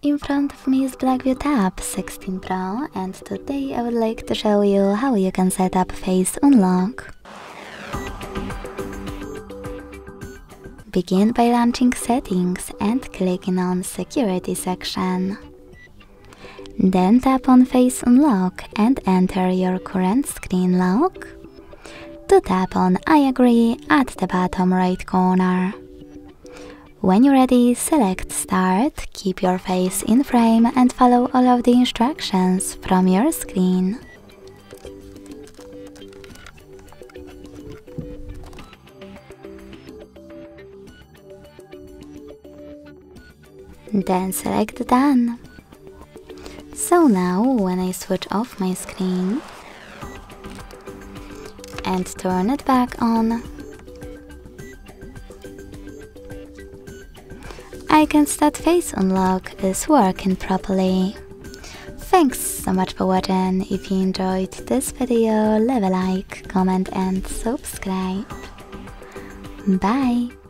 In front of me is BLACKVIEW Tab 16 Pro, and today I would like to show you how you can set up Face Unlock. Begin by launching Settings and clicking on Security section. Then tap on Face Unlock and enter your current screen lock. To tap on I agree at the bottom right corner. When you're ready, select Start, keep your face in frame and follow all of the instructions from your screen. Then select Done. So now, when I switch off my screen and turn it back on, I can see that Face Unlock is working properly. Thanks so much for watching. If you enjoyed this video, leave a like, comment and subscribe. Bye!